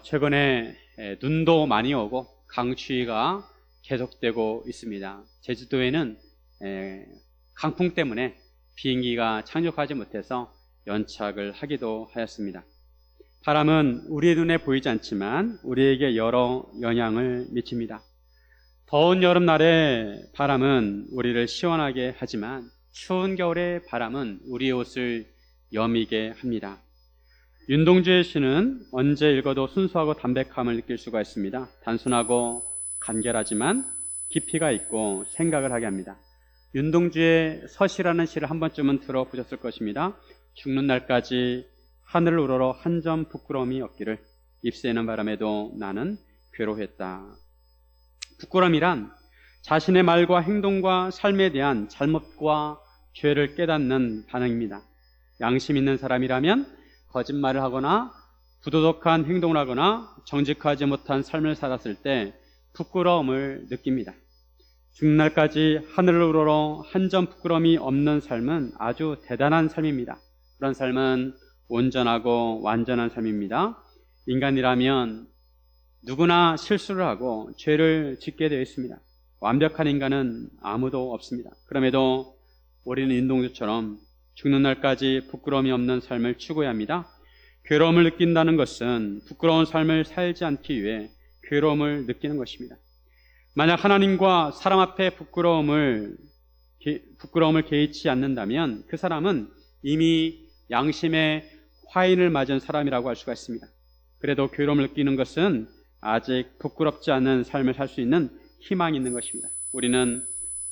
최근에 눈도 많이 오고 강추위가 계속되고 있습니다. 제주도에는 강풍 때문에 비행기가 착륙하지 못해서 연착을 하기도 하였습니다. 바람은 우리의 눈에 보이지 않지만 우리에게 여러 영향을 미칩니다. 더운 여름날의 바람은 우리를 시원하게 하지만 추운 겨울의 바람은 우리의 옷을 여미게 합니다. 윤동주의 시는 언제 읽어도 순수하고 담백함을 느낄 수가 있습니다. 단순하고 간결하지만 깊이가 있고 생각을 하게 합니다. 윤동주의 서시라는 시를 한 번쯤은 들어보셨을 것입니다. 죽는 날까지 하늘을 우러러 한 점 부끄러움이 없기를 잎새는 바람에도 나는 괴로웠다. 부끄러움이란 자신의 말과 행동과 삶에 대한 잘못과 죄를 깨닫는 반응입니다. 양심 있는 사람이라면 거짓말을 하거나 부도덕한 행동을 하거나 정직하지 못한 삶을 살았을 때 부끄러움을 느낍니다. 죽는 날까지 하늘을 우러러 한 점 부끄러움이 없는 삶은 아주 대단한 삶입니다. 그런 삶은 온전하고 완전한 삶입니다. 인간이라면 누구나 실수를 하고 죄를 짓게 되어 있습니다. 완벽한 인간은 아무도 없습니다. 그럼에도 우리는 윤동주처럼 죽는 날까지 부끄러움이 없는 삶을 추구해야 합니다. 괴로움을 느낀다는 것은 부끄러운 삶을 살지 않기 위해 괴로움을 느끼는 것입니다. 만약 하나님과 사람 앞에 부끄러움을 개의치 않는다면 그 사람은 이미 양심의 화인을 맞은 사람이라고 할 수가 있습니다. 그래도 괴로움을 느끼는 것은 아직 부끄럽지 않은 삶을 살 수 있는 희망이 있는 것입니다. 우리는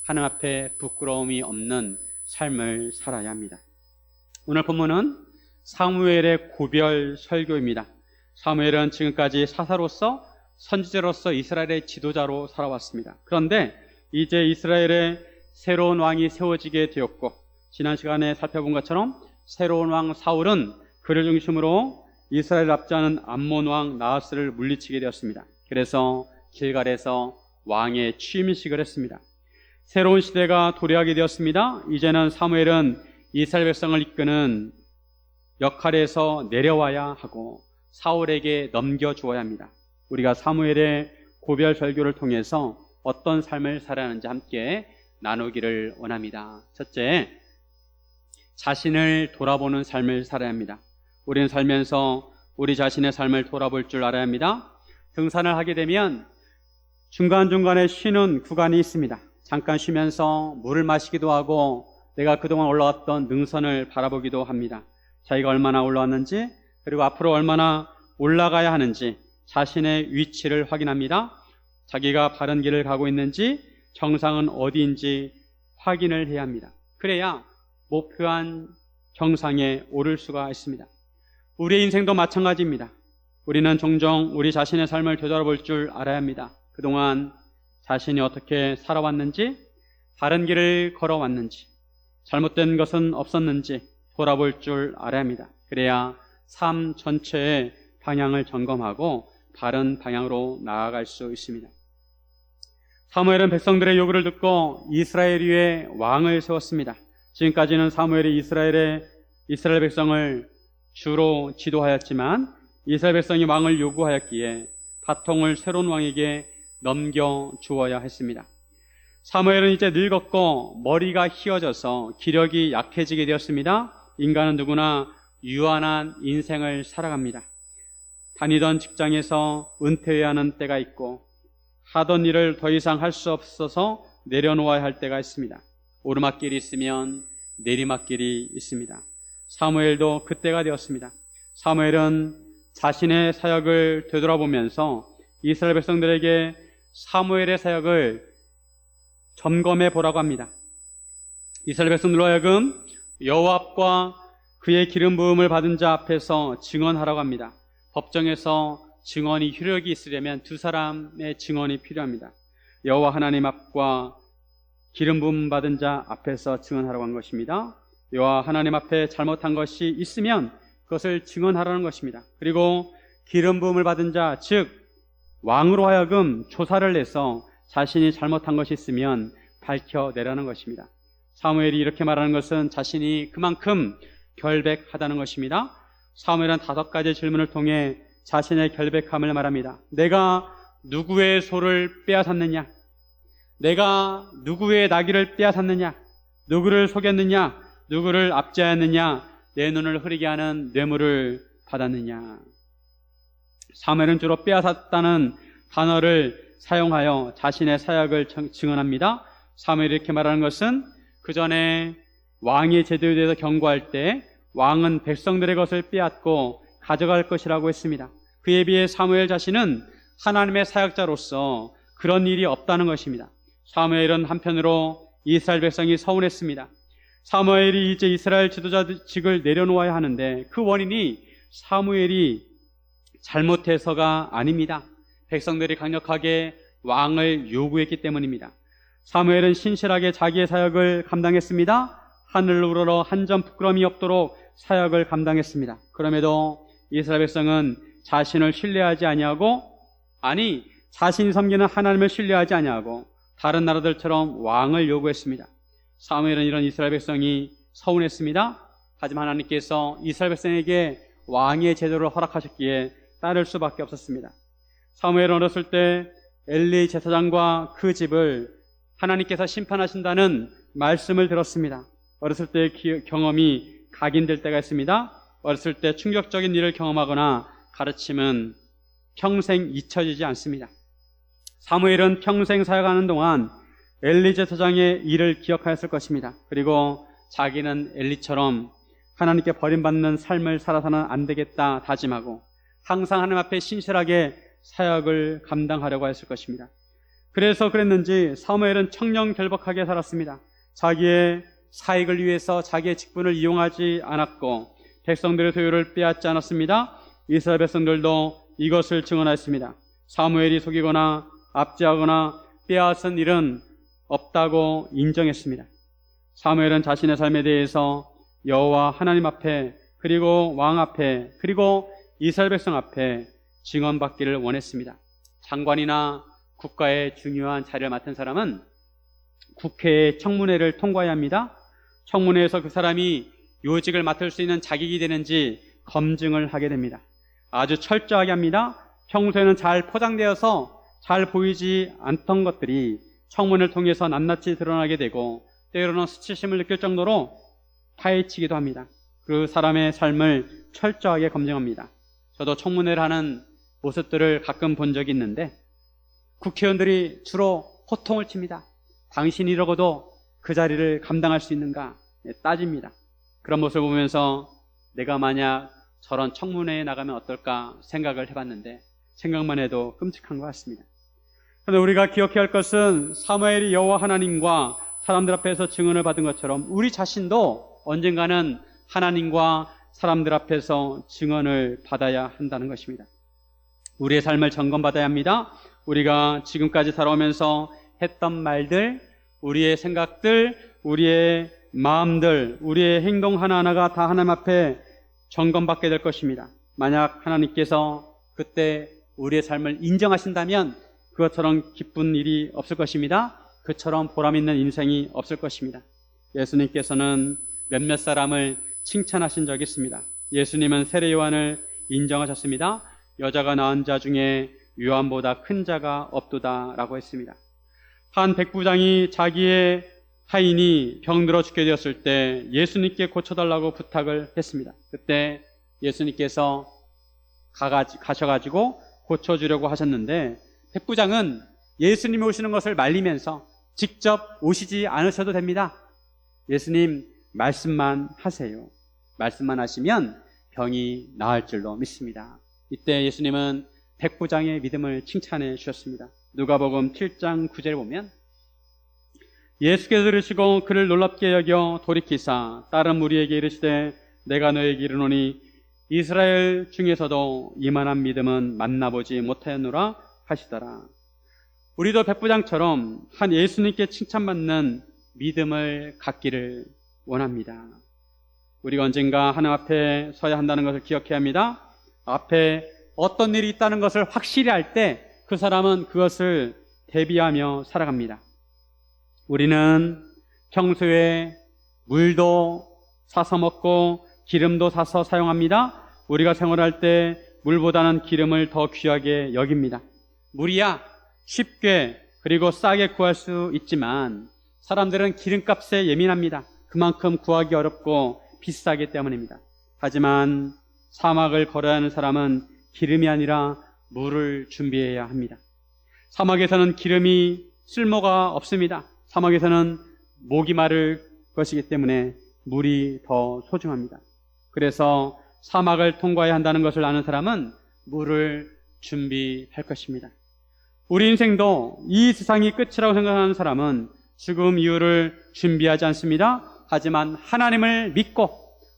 하나님 앞에 부끄러움이 없는 삶을 살아야 합니다. 오늘 본문은 사무엘의 고별 설교입니다. 사무엘은 지금까지 사사로서 선지자로서 이스라엘의 지도자로 살아왔습니다. 그런데 이제 이스라엘의 새로운 왕이 세워지게 되었고 지난 시간에 살펴본 것처럼 새로운 왕 사울은 그를 중심으로 이스라엘을 압제하는 암몬 왕 나하스를 물리치게 되었습니다. 그래서 길갈에서 왕의 취임식을 했습니다. 새로운 시대가 도래하게 되었습니다. 이제는 사무엘은 이스라엘 백성을 이끄는 역할에서 내려와야 하고 사울에게 넘겨주어야 합니다. 우리가 사무엘의 고별 설교를 통해서 어떤 삶을 살아야 하는지 함께 나누기를 원합니다. 첫째, 자신을 돌아보는 삶을 살아야 합니다. 우리는 살면서 우리 자신의 삶을 돌아볼 줄 알아야 합니다. 등산을 하게 되면 중간중간에 쉬는 구간이 있습니다. 잠깐 쉬면서 물을 마시기도 하고 내가 그동안 올라왔던 능선을 바라보기도 합니다. 자기가 얼마나 올라왔는지 그리고 앞으로 얼마나 올라가야 하는지 자신의 위치를 확인합니다. 자기가 바른 길을 가고 있는지 정상은 어디인지 확인을 해야 합니다. 그래야 목표한 정상에 오를 수가 있습니다. 우리의 인생도 마찬가지입니다. 우리는 종종 우리 자신의 삶을 되돌아볼 줄 알아야 합니다. 그동안 자신이 어떻게 살아왔는지, 바른 길을 걸어왔는지, 잘못된 것은 없었는지 돌아볼 줄 알아야 합니다. 그래야 삶 전체의 방향을 점검하고 바른 방향으로 나아갈 수 있습니다. 사무엘은 백성들의 요구를 듣고 이스라엘 위에 왕을 세웠습니다. 지금까지는 사무엘이 이스라엘 백성을 주로 지도하였지만 이스라엘 백성이 왕을 요구하였기에 바통을 새로운 왕에게 넘겨주어야 했습니다. 사무엘은 이제 늙었고 머리가 휘어져서 기력이 약해지게 되었습니다. 인간은 누구나 유한한 인생을 살아갑니다. 다니던 직장에서 은퇴해야 하는 때가 있고 하던 일을 더 이상 할 수 없어서 내려놓아야 할 때가 있습니다. 오르막길이 있으면 내리막길이 있습니다. 사무엘도 그때가 되었습니다. 사무엘은 자신의 사역을 되돌아보면서 이스라엘 백성들에게 사무엘의 사역을 점검해 보라고 합니다. 이스라엘 백성들로 하여금 여호와 앞과 그의 기름 부음을 받은 자 앞에서 증언하라고 합니다. 법정에서 증언이 효력이 있으려면 두 사람의 증언이 필요합니다. 여호와 하나님 앞과 기름 부음 받은 자 앞에서 증언하라고 한 것입니다. 여호와 하나님 앞에 잘못한 것이 있으면 그것을 증언하라는 것입니다. 그리고 기름 부음을 받은 자, 즉 왕으로 하여금 조사를 내서 자신이 잘못한 것이 있으면 밝혀내라는 것입니다. 사무엘이 이렇게 말하는 것은 자신이 그만큼 결백하다는 것입니다. 사무엘은 5가지 질문을 통해 자신의 결백함을 말합니다. 내가 누구의 소를 빼앗았느냐? 내가 누구의 나귀를 빼앗았느냐? 누구를 속였느냐? 누구를 압제하였느냐? 내 눈을 흐리게 하는 뇌물을 받았느냐? 사무엘은 주로 빼앗았다는 단어를 사용하여 자신의 사역을 증언합니다. 사무엘이 이렇게 말하는 것은 그 전에 왕의 제도에 대해서 경고할 때 왕은 백성들의 것을 빼앗고 가져갈 것이라고 했습니다. 그에 비해 사무엘 자신은 하나님의 사역자로서 그런 일이 없다는 것입니다. 사무엘은 한편으로 이스라엘 백성이 서운했습니다. 사무엘이 이제 이스라엘 지도자직을 내려놓아야 하는데 그 원인이 사무엘이 잘못해서가 아닙니다. 백성들이 강력하게 왕을 요구했기 때문입니다. 사무엘은 신실하게 자기의 사역을 감당했습니다. 하늘을 우러러 한 점 부끄러움이 없도록 사역을 감당했습니다. 그럼에도 이스라엘 백성은 자신을 신뢰하지 아니하고, 자신이 섬기는 하나님을 신뢰하지 아니하고 다른 나라들처럼 왕을 요구했습니다. 사무엘은 이런 이스라엘 백성이 서운했습니다. 하지만 하나님께서 이스라엘 백성에게 왕의 제도를 허락하셨기에 따를 수밖에 없었습니다. 사무엘은 어렸을 때 엘리 제사장과 그 집을 하나님께서 심판하신다는 말씀을 들었습니다. 어렸을 때의 경험이 각인될 때가 있습니다. 어렸을 때 충격적인 일을 경험하거나 가르침은 평생 잊혀지지 않습니다. 사무엘은 평생 사역하는 동안 엘리 제사장의 일을 기억하였을 것입니다. 그리고 자기는 엘리처럼 하나님께 버림받는 삶을 살아서는 안 되겠다 다짐하고 항상 하나님 앞에 신실하게 사역을 감당하려고 했을 것입니다. 그래서 그랬는지 사무엘은 청렴결박하게 살았습니다. 자기의 사익을 위해서 자기의 직분을 이용하지 않았고 백성들의 소유를 빼앗지 않았습니다. 이스라엘 백성들도 이것을 증언하였습니다. 사무엘이 속이거나 압제하거나 빼앗은 일은 없다고 인정했습니다. 사무엘은 자신의 삶에 대해서 여호와 하나님 앞에, 그리고 왕 앞에, 그리고 이스라엘 백성 앞에 증언받기를 원했습니다. 장관이나 국가의 중요한 자리를 맡은 사람은 국회의 청문회를 통과해야 합니다. 청문회에서 그 사람이 요직을 맡을 수 있는 자격이 되는지 검증을 하게 됩니다. 아주 철저하게 합니다. 평소에는 잘 포장되어서 잘 보이지 않던 것들이 청문회를 통해서 낱낱이 드러나게 되고 때로는 수치심을 느낄 정도로 파헤치기도 합니다. 그 사람의 삶을 철저하게 검증합니다. 저도 청문회를 하는 모습들을 가끔 본 적이 있는데 국회의원들이 주로 호통을 칩니다. 당신이 이러고도 그 자리를 감당할 수 있는가 따집니다. 그런 모습을 보면서 내가 만약 저런 청문회에 나가면 어떨까 생각을 해봤는데 생각만 해도 끔찍한 것 같습니다. 그런데 우리가 기억해야 할 것은 사무엘이 여호와 하나님과 사람들 앞에서 증언을 받은 것처럼 우리 자신도 언젠가는 하나님과 사람들 앞에서 증언을 받아야 한다는 것입니다. 우리의 삶을 점검받아야 합니다. 우리가 지금까지 살아오면서 했던 말들, 우리의 생각들, 우리의 마음들, 우리의 행동 하나하나가 다 하나님 앞에 점검받게 될 것입니다. 만약 하나님께서 그때 우리의 삶을 인정하신다면 그것처럼 기쁜 일이 없을 것입니다. 그처럼 보람있는 인생이 없을 것입니다. 예수님께서는 몇몇 사람을 칭찬하신 적이 있습니다. 예수님은 세례 요한을 인정하셨습니다. 여자가 낳은 자 중에 요한보다 큰 자가 없도다 라고 했습니다. 한 백부장이 자기의 하인이 병들어 죽게 되었을 때 예수님께 고쳐달라고 부탁을 했습니다. 그때 예수님께서 가셔가지고 고쳐주려고 하셨는데 백부장은 예수님이 오시는 것을 말리면서 직접 오시지 않으셔도 됩니다. 예수님 말씀만 하세요. 말씀만 하시면 병이 나을 줄로 믿습니다. 이때 예수님은 백부장의 믿음을 칭찬해 주셨습니다. 누가복음 7장 9절에 보면 예수께서 들으시고 그를 놀랍게 여겨 돌이키사 다른 무리에게 이르시되 내가 너에게 이르노니 이스라엘 중에서도 이만한 믿음은 만나보지 못하였노라 하시더라. 우리도 백부장처럼 한 예수님께 칭찬받는 믿음을 갖기를 원합니다. 우리가 언젠가 하나님 앞에 서야 한다는 것을 기억해야 합니다. 앞에 어떤 일이 있다는 것을 확실히 알 때 그 사람은 그것을 대비하며 살아갑니다. 우리는 평소에 물도 사서 먹고 기름도 사서 사용합니다. 우리가 생활할 때 물보다는 기름을 더 귀하게 여깁니다. 물이야 쉽게 그리고 싸게 구할 수 있지만 사람들은 기름값에 예민합니다. 그만큼 구하기 어렵고 비싸기 때문입니다. 하지만 사막을 걸어야 하는 사람은 기름이 아니라 물을 준비해야 합니다. 사막에서는 기름이 쓸모가 없습니다. 사막에서는 목이 마를 것이기 때문에 물이 더 소중합니다. 그래서 사막을 통과해야 한다는 것을 아는 사람은 물을 준비할 것입니다. 우리 인생도 이 세상이 끝이라고 생각하는 사람은 죽음 이후를 준비하지 않습니다. 하지만 하나님을 믿고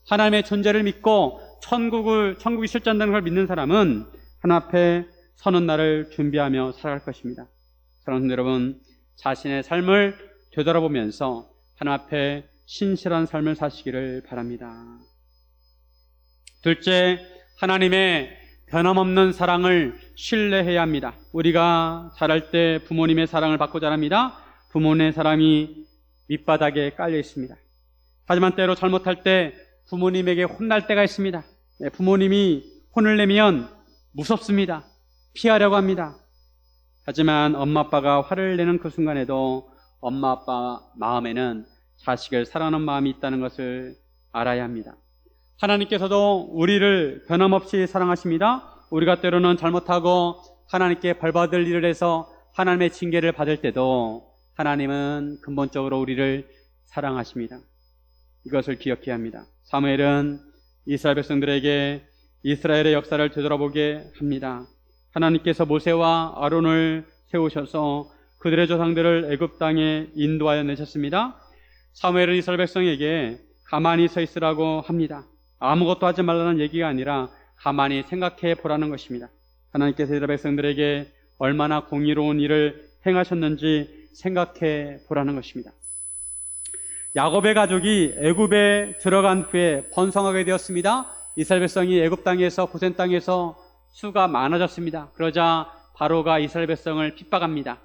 하나님의 존재를 믿고 천국이 실존한다는 걸 믿는 사람은 하나님 앞에 서는 날을 준비하며 살아갈 것입니다. 사랑하는 여러분, 자신의 삶을 되돌아보면서 하나님 앞에 신실한 삶을 사시기를 바랍니다. 둘째, 하나님의 변함없는 사랑을 신뢰해야 합니다. 우리가 자랄 때 부모님의 사랑을 받고 자랍니다. 부모님의 사랑이 밑바닥에 깔려 있습니다. 하지만 때로 잘못할 때 부모님에게 혼날 때가 있습니다. 부모님이 혼을 내면 무섭습니다. 피하려고 합니다. 하지만 엄마 아빠가 화를 내는 그 순간에도 엄마 아빠 마음에는 자식을 사랑하는 마음이 있다는 것을 알아야 합니다. 하나님께서도 우리를 변함없이 사랑하십니다. 우리가 때로는 잘못하고 하나님께 벌받을 일을 해서 하나님의 징계를 받을 때도 하나님은 근본적으로 우리를 사랑하십니다. 이것을 기억해야 합니다. 사무엘은 이스라엘 백성들에게 이스라엘의 역사를 되돌아보게 합니다. 하나님께서 모세와 아론을 세우셔서 그들의 조상들을 애굽 땅에 인도하여 내셨습니다. 사무엘은 이스라엘 백성에게 가만히 서 있으라고 합니다. 아무것도 하지 말라는 얘기가 아니라 가만히 생각해 보라는 것입니다. 하나님께서 이스라엘 백성들에게 얼마나 공의로운 일을 행하셨는지 생각해 보라는 것입니다. 야곱의 가족이 애굽에 들어간 후에 번성하게 되었습니다. 이스라엘 백성이 애굽 땅에서 고센 땅에서 수가 많아졌습니다. 그러자 바로가 이스라엘 백성을 핍박합니다.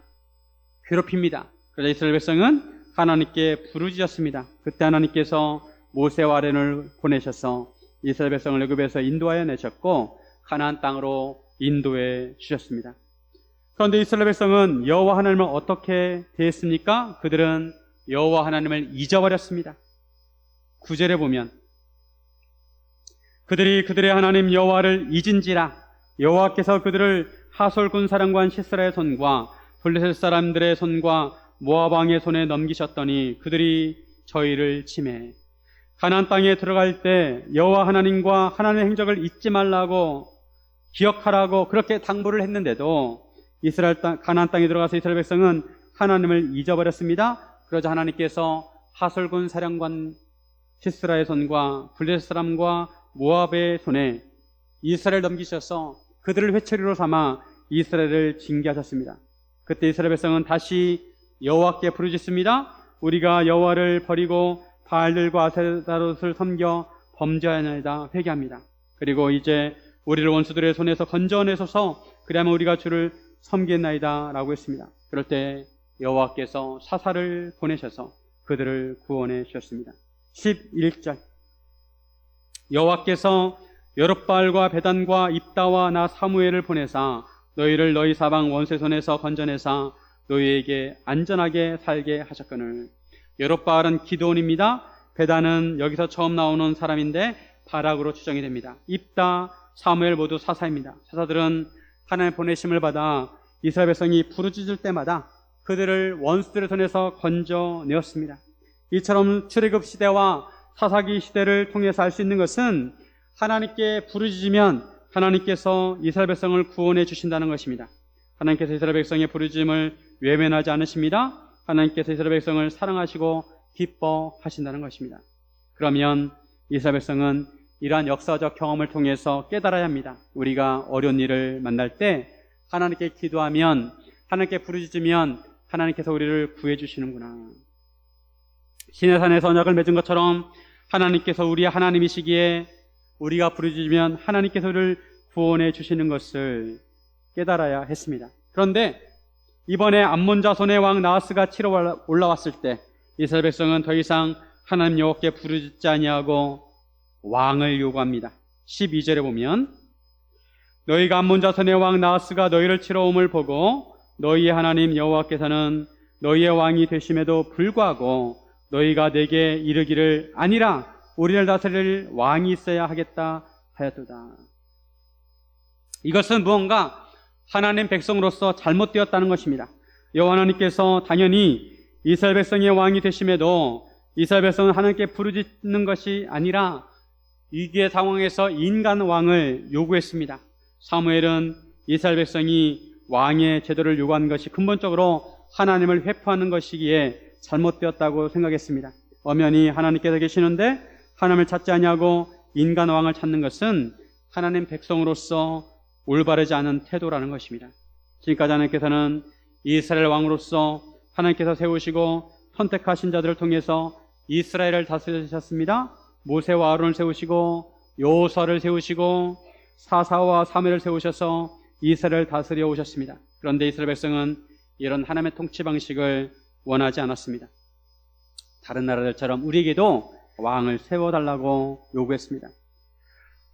괴롭힙니다. 그러자 이스라엘 백성은 하나님께 부르짖었습니다. 그때 하나님께서 모세와 아론을 보내셔서 이스라엘 백성을 애굽에서 인도하여 내셨고 가나안 땅으로 인도해 주셨습니다. 그런데 이스라엘 백성은 여호와 하나님을 어떻게 대했습니까? 그들은 여호와 하나님을 잊어버렸습니다. 9절에 보면 그들이 그들의 하나님 여호와를 잊은지라 여호와께서 그들을 하솔군 사령관 시스라의 손과 블레셋 사람들의 손과 모압 왕의 손에 넘기셨더니 그들이 저희를 치매 가나안 땅에 들어갈 때 여호와 하나님과 하나님의 행적을 잊지 말라고 기억하라고 그렇게 당부를 했는데도 가나안 땅에 들어가서 이스라엘 백성은 하나님을 잊어버렸습니다. 그러자 하나님께서 하솔군 사령관 시스라의 손과 블레셋 사람과 모압의 손에 이스라엘을 넘기셔서 그들을 회초리로 삼아 이스라엘을 징계하셨습니다. 그때 이스라엘 백성은 다시 여호와께 부르짖습니다. 우리가 여호와를 버리고 바알들과 아세다롯을 섬겨 범죄하였나이다 회개합니다. 그리고 이제 우리를 원수들의 손에서 건져내소서 그리하면 우리가 주를 섬기나이다 라고 했습니다. 그럴 때 여호와께서 사사를 보내셔서 그들을 구원해 주셨습니다. 11절 여호와께서 여룹바알과 베단과 입다와 나 사무엘을 보내사 너희를 너희 사방 원수의 손에서 건져내사 너희에게 안전하게 살게 하셨거늘. 여룹바알은 기드온입니다. 베단은 여기서 처음 나오는 사람인데 바락으로 추정이 됩니다. 입다, 사무엘 모두 사사입니다. 사사들은 하나님의 보내심을 받아 이스라엘 백성이 부르짖을 때마다 그들을 원수들의 손에서 건져내었습니다. 이처럼 출애굽 시대와 사사기 시대를 통해서 알 수 있는 것은 하나님께 부르짖으면 하나님께서 이스라엘 백성을 구원해 주신다는 것입니다. 하나님께서 이스라엘 백성의 부르짖음을 외면하지 않으십니다. 하나님께서 이스라엘 백성을 사랑하시고 기뻐하신다는 것입니다. 그러면 이스라엘 백성은 이러한 역사적 경험을 통해서 깨달아야 합니다. 우리가 어려운 일을 만날 때 하나님께 기도하면 하나님께 부르짖으면 하나님께서 우리를 구해 주시는구나. 시내산에서 언약을 맺은 것처럼 하나님께서 우리의 하나님이시기에 우리가 부르짖으면 하나님께서 우리를 구원해 주시는 것을 깨달아야 했습니다. 그런데 이번에 암몬 자손의 왕 나하스가 치러 올라왔을 때 이스라엘 백성은 더 이상 하나님 여호와께 부르짖지 아니하고 왕을 요구합니다. 12절에 보면 너희가 암몬 자손의 왕 나하스가 너희를 치러 옴을 보고 너희의 하나님 여호와께서는 너희의 왕이 되심에도 불구하고 너희가 내게 이르기를 아니라 우리를 다스릴 왕이 있어야 하겠다 하였도다. 이것은 무언가 하나님 백성으로서 잘못되었다는 것입니다. 여호와 하나님께서 당연히 이스라엘 백성의 왕이 되심에도 이스라엘 백성은 하나님께 부르짖는 것이 아니라 위기의 상황에서 인간 왕을 요구했습니다. 사무엘은 이스라엘 백성이 왕의 제도를 요구하는 것이 근본적으로 하나님을 회포하는 것이기에 잘못되었다고 생각했습니다. 엄연히 하나님께서 계시는데 하나님을 찾지 아니하고 인간 왕을 찾는 것은 하나님 백성으로서 올바르지 않은 태도라는 것입니다. 지금까지 하나님께서는 이스라엘 왕으로서 하나님께서 세우시고 선택하신 자들을 통해서 이스라엘을 다스리셨습니다. 모세와 아론을 세우시고 여호수아를 세우시고 사사와 사무엘을 세우셔서 이스라엘을 다스려 오셨습니다. 그런데 이스라엘 백성은 이런 하나님의 통치 방식을 원하지 않았습니다. 다른 나라들처럼 우리에게도 왕을 세워달라고 요구했습니다.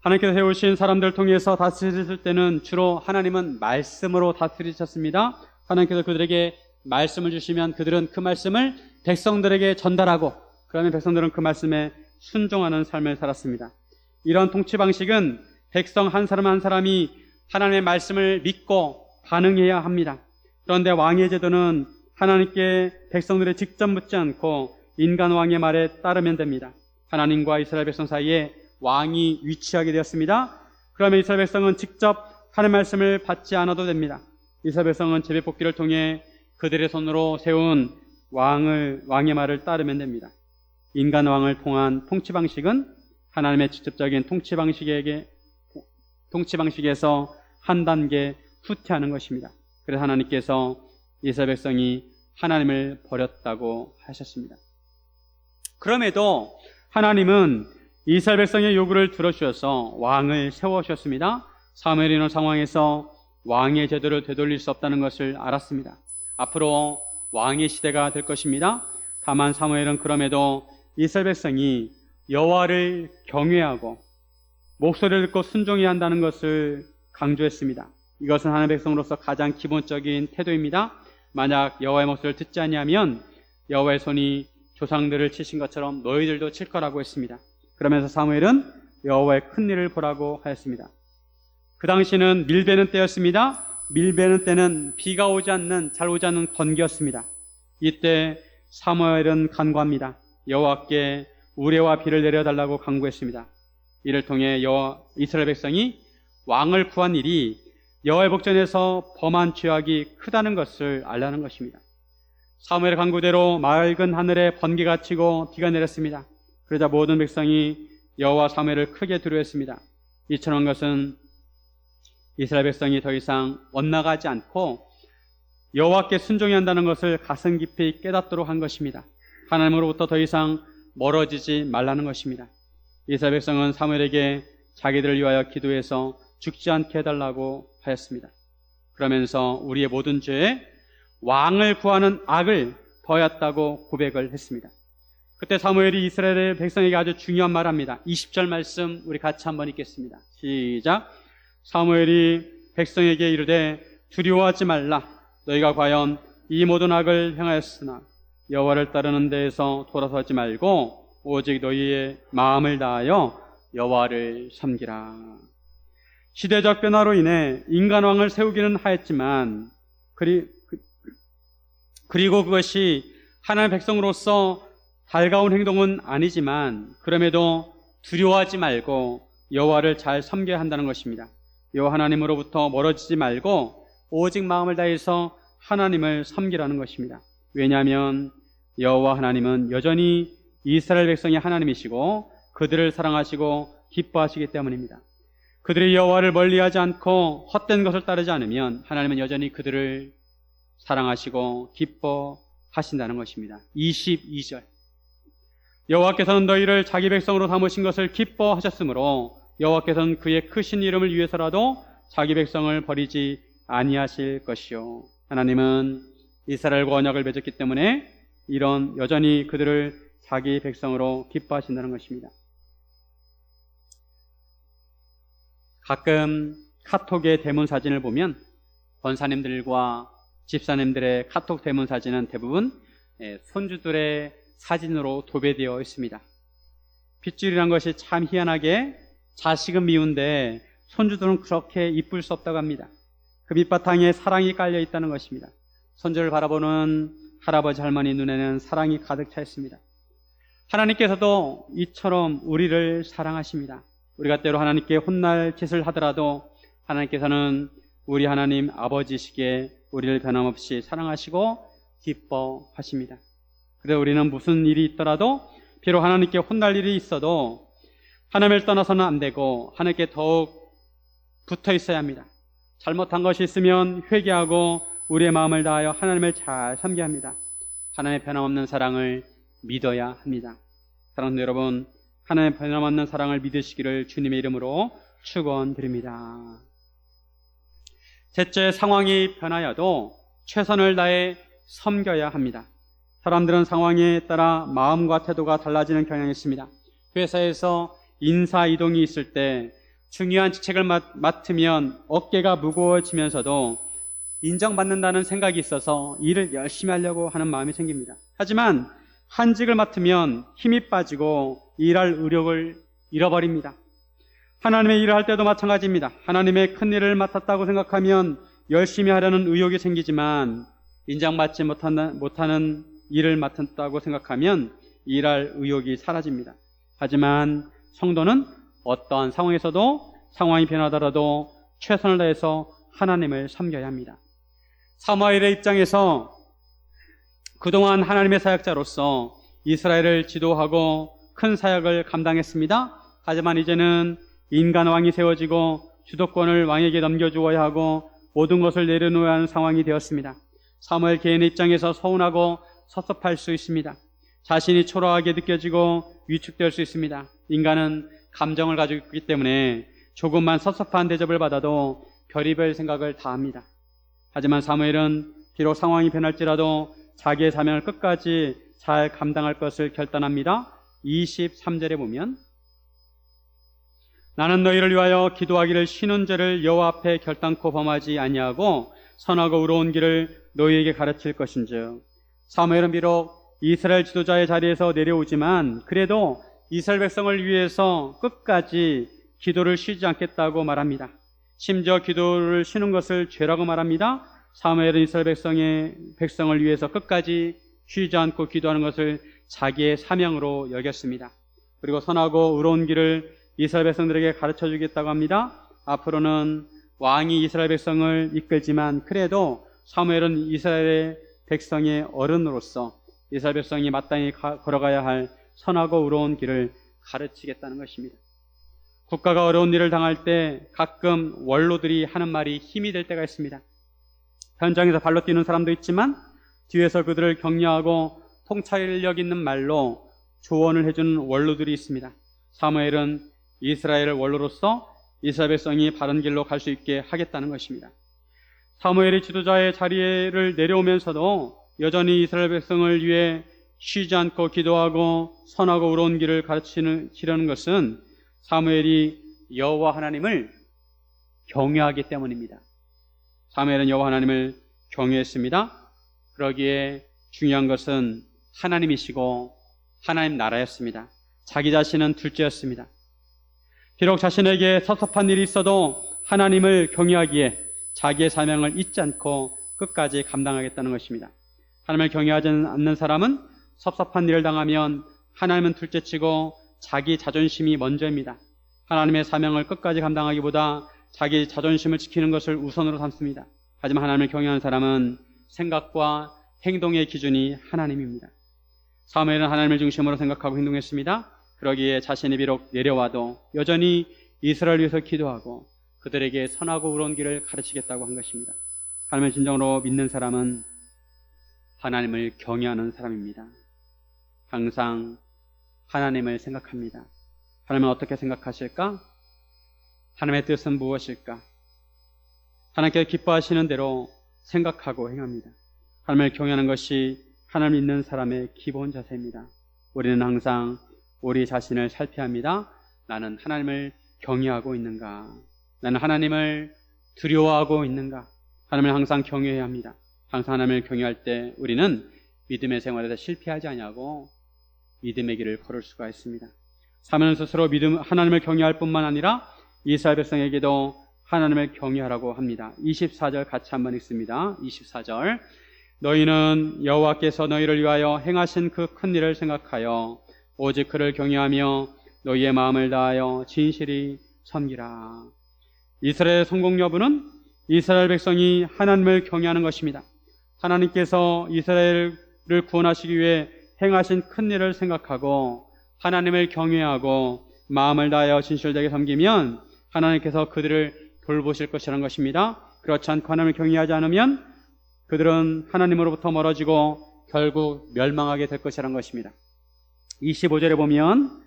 하나님께서 세우신 사람들을 통해서 다스리실 때는 주로 하나님은 말씀으로 다스리셨습니다. 하나님께서 그들에게 말씀을 주시면 그들은 그 말씀을 백성들에게 전달하고 그러면 백성들은 그 말씀에 순종하는 삶을 살았습니다. 이런 통치 방식은 백성 한 사람 한 사람이 하나님의 말씀을 믿고 반응해야 합니다. 그런데 왕의 제도는 하나님께 백성들이 직접 묻지 않고 인간 왕의 말에 따르면 됩니다. 하나님과 이스라엘 백성 사이에 왕이 위치하게 되었습니다. 그러면 이스라엘 백성은 직접 하나님의 말씀을 받지 않아도 됩니다. 이스라엘 백성은 제비뽑기를 통해 그들의 손으로 세운 왕의 말을 따르면 됩니다. 인간 왕을 통한 통치 방식은 하나님의 직접적인 통치 방식에서 한 단계 후퇴하는 것입니다. 그래서 하나님께서 이스라엘 백성이 하나님을 버렸다고 하셨습니다. 그럼에도 하나님은 이스라엘 백성의 요구를 들어주셔서 왕을 세워주셨습니다. 사무엘이 있는 상황에서 왕의 제도를 되돌릴 수 없다는 것을 알았습니다. 앞으로 왕의 시대가 될 것입니다. 다만 사무엘은 그럼에도 이스라엘 백성이 여호와를 경외하고 목소리를 듣고 순종해야 한다는 것을 강조했습니다. 이것은 하나님의 백성으로서 가장 기본적인 태도입니다. 만약 여호와의 목소리를 듣지 아니하면 여호와의 손이 조상들을 치신 것처럼 너희들도 칠 거라고 했습니다. 그러면서 사무엘은 여호와의 큰 일을 보라고 하였습니다. 그 당시는 밀베는 때였습니다. 밀베는 때는 비가 오지 않는, 잘 오지 않는 건기였습니다. 이때 사무엘은 간구합니다. 여호와께 우레와 비를 내려달라고 간구했습니다. 이를 통해 이스라엘 백성이 왕을 구한 일이 여호와의 복전에서 범한 죄악이 크다는 것을 알라는 것입니다. 사무엘의 간구대로 맑은 하늘에 번개가 치고 비가 내렸습니다. 그러자 모든 백성이 여호와 사무엘을 크게 두려워했습니다. 이처럼 것은 이스라엘 백성이 더 이상 엇나가지 않고 여호와께 순종해야 한다는 것을 가슴 깊이 깨닫도록 한 것입니다. 하나님으로부터 더 이상 멀어지지 말라는 것입니다. 이스라엘 백성은 사무엘에게 자기들을 위하여 기도해서 죽지 않게 해달라고 하였습니다. 그러면서 우리의 모든 죄에 왕을 구하는 악을 더했다고 고백을 했습니다. 그때 사무엘이 이스라엘 백성에게 아주 중요한 말을 합니다. 20절 말씀 우리 같이 한번 읽겠습니다. 시작. 사무엘이 백성에게 이르되 두려워하지 말라. 너희가 과연 이 모든 악을 행하였으나 여호와를 따르는 데에서 돌아서지 말고 오직 너희의 마음을 다하여 여호와를 섬기라. 시대적 변화로 인해 인간왕을 세우기는 하였지만 그리고 그것이 하나님의 백성으로서 달가운 행동은 아니지만 그럼에도 두려워하지 말고 여호와를 잘 섬겨야 한다는 것입니다. 여호와 하나님으로부터 멀어지지 말고 오직 마음을 다해서 하나님을 섬기라는 것입니다. 왜냐하면 여호와 하나님은 여전히 이스라엘 백성의 하나님이시고 그들을 사랑하시고 기뻐하시기 때문입니다. 그들이 여호와를 멀리하지 않고 헛된 것을 따르지 않으면 하나님은 여전히 그들을 사랑하시고 기뻐하신다는 것입니다. 22절. 여호와께서는 너희를 자기 백성으로 삼으신 것을 기뻐하셨으므로 여호와께서는 그의 크신 이름을 위해서라도 자기 백성을 버리지 아니하실 것이요. 하나님은 이스라엘과 언약을 맺었기 때문에 여전히 그들을 자기 백성으로 기뻐하신다는 것입니다. 가끔 카톡의 대문 사진을 보면 권사님들과 집사님들의 카톡 대문 사진은 대부분 손주들의 사진으로 도배되어 있습니다. 핏줄이란 것이 참 희한하게 자식은 미운데 손주들은 그렇게 이쁠 수 없다고 합니다. 그 밑바탕에 사랑이 깔려 있다는 것입니다. 손주를 바라보는 할아버지 할머니 눈에는 사랑이 가득 차 있습니다. 하나님께서도 이처럼 우리를 사랑하십니다. 우리가 때로 하나님께 혼날 짓을 하더라도 하나님께서는 우리 하나님 아버지시기에 우리를 변함없이 사랑하시고 기뻐하십니다. 그래서 우리는 무슨 일이 있더라도 비록 하나님께 혼날 일이 있어도 하나님을 떠나서는 안 되고 하나님께 더욱 붙어 있어야 합니다. 잘못한 것이 있으면 회개하고 우리의 마음을 다하여 하나님을 잘 섬겨야 합니다. 하나님의 변함없는 사랑을 믿어야 합니다. 사랑하는 여러분, 하나님의 변함없는 사랑을 믿으시기를 주님의 이름으로 축원드립니다. 셋째, 상황이 변하여도 최선을 다해 섬겨야 합니다. 사람들은 상황에 따라 마음과 태도가 달라지는 경향이 있습니다. 회사에서 인사 이동이 있을 때 중요한 직책을 맡으면 어깨가 무거워지면서도 인정받는다는 생각이 있어서 일을 열심히 하려고 하는 마음이 생깁니다. 하지만 한직을 맡으면 힘이 빠지고 일할 의욕을 잃어버립니다. 하나님의 일을 할 때도 마찬가지입니다. 하나님의 큰 일을 맡았다고 생각하면 열심히 하려는 의욕이 생기지만 인정받지 못하는 일을 맡았다고 생각하면 일할 의욕이 사라집니다. 하지만 성도는 어떠한 상황에서도 상황이 변하더라도 최선을 다해서 하나님을 섬겨야 합니다. 사무엘의 입장에서 그동안 하나님의 사역자로서 이스라엘을 지도하고 큰 사역을 감당했습니다. 하지만 이제는 인간 왕이 세워지고 주도권을 왕에게 넘겨주어야 하고 모든 것을 내려놓아야 하는 상황이 되었습니다. 사무엘 개인의 입장에서 서운하고 섭섭할 수 있습니다. 자신이 초라하게 느껴지고 위축될 수 있습니다. 인간은 감정을 가지고 있기 때문에 조금만 섭섭한 대접을 받아도 별의별 생각을 다 합니다. 하지만 사무엘은 비록 상황이 변할지라도 자기의 사명을 끝까지 잘 감당할 것을 결단합니다. 23절에 보면 나는 너희를 위하여 기도하기를 쉬는 죄를 여호와 앞에 결단코 범하지 아니하고 선하고 의로운 길을 너희에게 가르칠 것인즉. 사무엘은 비록 이스라엘 지도자의 자리에서 내려오지만 그래도 이스라엘 백성을 위해서 끝까지 기도를 쉬지 않겠다고 말합니다. 심지어 기도를 쉬는 것을 죄라고 말합니다. 사무엘은 이스라엘 백성을 위해서 끝까지 쉬지 않고 기도하는 것을 자기의 사명으로 여겼습니다. 그리고 선하고 의로운 길을 이스라엘 백성들에게 가르쳐 주겠다고 합니다. 앞으로는 왕이 이스라엘 백성을 이끌지만 그래도 사무엘은 이스라엘 백성의 어른으로서 이스라엘 백성이 마땅히 걸어가야 할 선하고 의로운 길을 가르치겠다는 것입니다. 국가가 어려운 일을 당할 때 가끔 원로들이 하는 말이 힘이 될 때가 있습니다. 현장에서 발로 뛰는 사람도 있지만 뒤에서 그들을 격려하고 통찰력 있는 말로 조언을 해주는 원로들이 있습니다. 사무엘은 이스라엘을 원로로서 이스라엘 백성이 바른 길로 갈 수 있게 하겠다는 것입니다. 사무엘이 지도자의 자리를 내려오면서도 여전히 이스라엘 백성을 위해 쉬지 않고 기도하고 선하고 의로운 길을 가르치려는 것은 사무엘이 여호와 하나님을 경외하기 때문입니다. 사무엘은 여호와 하나님을 경외했습니다. 그러기에 중요한 것은 하나님이시고 하나님 나라였습니다. 자기 자신은 둘째였습니다. 비록 자신에게 섭섭한 일이 있어도 하나님을 경외하기에 자기의 사명을 잊지 않고 끝까지 감당하겠다는 것입니다. 하나님을 경외하지 않는 사람은 섭섭한 일을 당하면 하나님은 둘째치고 자기 자존심이 먼저입니다. 하나님의 사명을 끝까지 감당하기보다 자기 자존심을 지키는 것을 우선으로 삼습니다. 하지만 하나님을 경외하는 사람은 생각과 행동의 기준이 하나님입니다. 사무엘은 하나님을 중심으로 생각하고 행동했습니다. 그러기에 자신이 비록 내려와도 여전히 이스라엘을 위해서 기도하고 그들에게 선하고 의로운 길을 가르치겠다고 한 것입니다. 하나님을 진정으로 믿는 사람은 하나님을 경외하는 사람입니다. 항상 하나님을 생각합니다. 하나님은 어떻게 생각하실까? 하나님의 뜻은 무엇일까? 하나님께서 기뻐하시는 대로 생각하고 행합니다. 하나님을 경외하는 것이 하나님 믿는 사람의 기본 자세입니다. 우리는 항상 우리 자신을 살펴야 합니다. 나는 하나님을 경외하고 있는가? 나는 하나님을 두려워하고 있는가? 하나님을 항상 경외해야 합니다. 항상 하나님을 경외할 때 우리는 믿음의 생활에서 실패하지 아니하고 믿음의 길을 걸을 수가 있습니다. 사면은 스스로 하나님을 경외할 뿐만 아니라 이스라엘 백성에게도 하나님을 경외하라고 합니다. 24절 같이 한번 읽습니다. 24절 너희는 여호와께서 너희를 위하여 행하신 그 큰 일을 생각하여 오직 그를 경외하며 너희의 마음을 다하여 진실히 섬기라. 이스라엘의 성공 여부는 이스라엘 백성이 하나님을 경외하는 것입니다. 하나님께서 이스라엘을 구원하시기 위해 행하신 큰 일을 생각하고 하나님을 경외하고 마음을 다하여 진실되게 섬기면 하나님께서 그들을 돌보실 것이라는 것입니다. 그렇지 않고 하나님을 경외하지 않으면 그들은 하나님으로부터 멀어지고 결국 멸망하게 될 것이라는 것입니다. 25절에 보면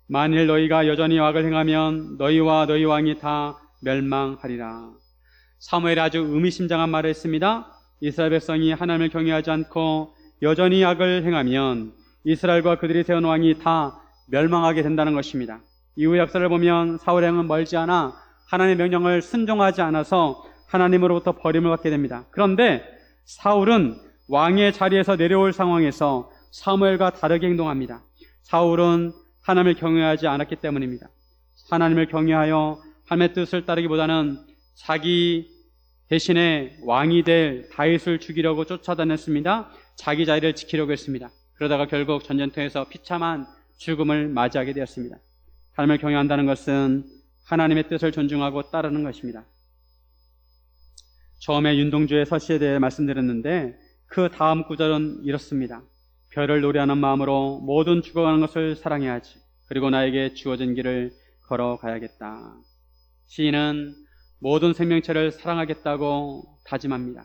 만일 너희가 여전히 악을 행하면 너희와 너희 왕이 다 멸망하리라. 사무엘이 아주 의미심장한 말을 했습니다. 이스라엘 백성이 하나님을 경외하지 않고 여전히 악을 행하면 이스라엘과 그들이 세운 왕이 다 멸망하게 된다는 것입니다. 이후 역사를 보면 사울의 행은 멀지 않아 하나님의 명령을 순종하지 않아서 하나님으로부터 버림을 받게 됩니다. 그런데 사울은 왕의 자리에서 내려올 상황에서 사무엘과 다르게 행동합니다. 사울은 하나님을 경외하지 않았기 때문입니다. 하나님을 경외하여 하나님의 뜻을 따르기보다는 자기 대신에 왕이 될 다윗을 죽이려고 쫓아다녔습니다. 자기 자리를 지키려고 했습니다. 그러다가 결국 전쟁터에서 비참한 죽음을 맞이하게 되었습니다. 하나님을 경외한다는 것은 하나님의 뜻을 존중하고 따르는 것입니다. 처음에 윤동주의 서시에 대해 말씀드렸는데 그 다음 구절은 이렇습니다. 별을 노래하는 마음으로 모든 죽어가는 것을 사랑해야지. 그리고 나에게 주어진 길을 걸어가야겠다. 시인은 모든 생명체를 사랑하겠다고 다짐합니다.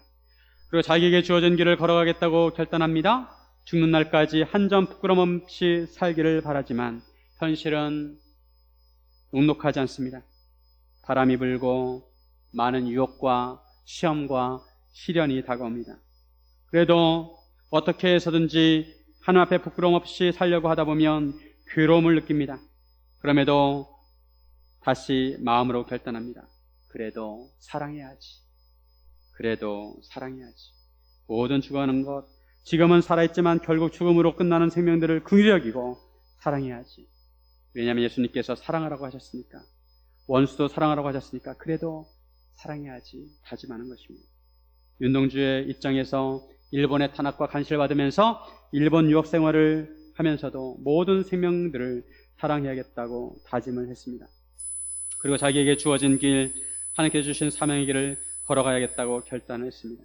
그리고 자기에게 주어진 길을 걸어가겠다고 결단합니다. 죽는 날까지 한 점 부끄럼 없이 살기를 바라지만 현실은 녹록하지 않습니다. 바람이 불고 많은 유혹과 시험과 시련이 다가옵니다. 그래도 어떻게 해서든지 하나님 앞에 부끄럼 없이 살려고 하다 보면 괴로움을 느낍니다. 그럼에도 다시 마음으로 결단합니다. 그래도 사랑해야지. 그래도 사랑해야지. 모든 죽어가는 것, 지금은 살아있지만 결국 죽음으로 끝나는 생명들을 긍휼히 여기고 사랑해야지. 왜냐하면 예수님께서 사랑하라고 하셨으니까. 원수도 사랑하라고 하셨으니까 그래도 사랑해야지 다짐하는 것입니다. 윤동주의 입장에서 일본의 탄압과 간시를 받으면서 일본 유학 생활을 하면서도 모든 생명들을 사랑해야겠다고 다짐을 했습니다. 그리고 자기에게 주어진 길, 하나님께서 주신 사명의 길을 걸어가야겠다고 결단을 했습니다.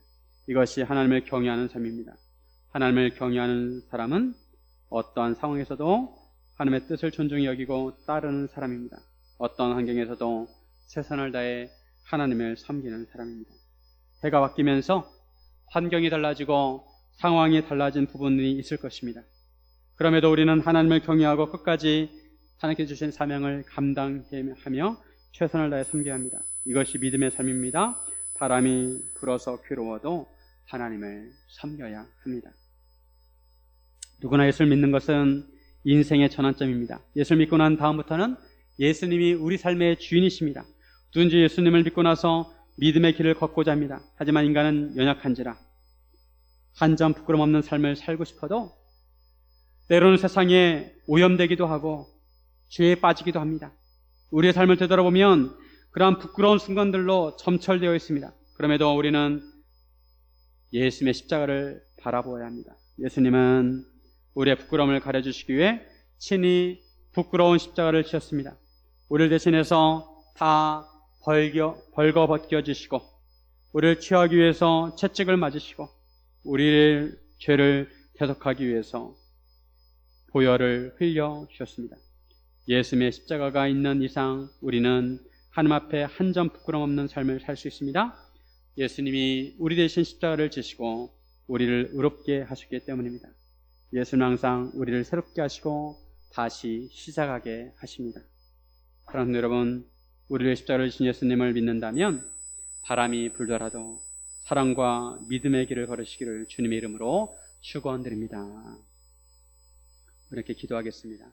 이것이 하나님을 경외하는 삶입니다. 하나님을 경외하는 사람은 어떠한 상황에서도 하나님의 뜻을 존중히 여기고 따르는 사람입니다. 어떤 환경에서도 최선을 다해 하나님을 섬기는 사람입니다. 해가 바뀌면서 환경이 달라지고 상황이 달라진 부분이 있을 것입니다. 그럼에도 우리는 하나님을 경외하고 끝까지 하나님께 주신 사명을 감당하며 최선을 다해 섬겨야 합니다. 이것이 믿음의 삶입니다. 바람이 불어서 괴로워도 하나님을 섬겨야 합니다. 누구나 예수를 믿는 것은 인생의 전환점입니다. 예수를 믿고 난 다음부터는 예수님이 우리 삶의 주인이십니다. 누군지 예수님을 믿고 나서 믿음의 길을 걷고자 합니다. 하지만 인간은 연약한지라 한 점 부끄럼 없는 삶을 살고 싶어도 때로는 세상에 오염되기도 하고 죄에 빠지기도 합니다. 우리의 삶을 되돌아보면 그러한 부끄러운 순간들로 점철되어 있습니다. 그럼에도 우리는 예수님의 십자가를 바라보아야 합니다. 예수님은 우리의 부끄러움을 가려주시기 위해 친히 부끄러운 십자가를 지셨습니다. 우리를 대신해서 다 벌거 벗겨주시고 우리를 취하기 위해서 채찍을 맞으시고 우리의 죄를 대속하기 위해서 보혈을 흘려 주셨습니다. 예수님의 십자가가 있는 이상 우리는 하나님 앞에 한 점 부끄럼 없는 삶을 살 수 있습니다. 예수님이 우리 대신 십자가를 지시고 우리를 의롭게 하셨기 때문입니다. 예수는 항상 우리를 새롭게 하시고 다시 시작하게 하십니다. 사랑하는 여러분, 우리를 십자가를 지신 예수님을 믿는다면 바람이 불더라도 사랑과 믿음의 길을 걸으시기를 주님의 이름으로 축원드립니다. 이렇게 기도하겠습니다.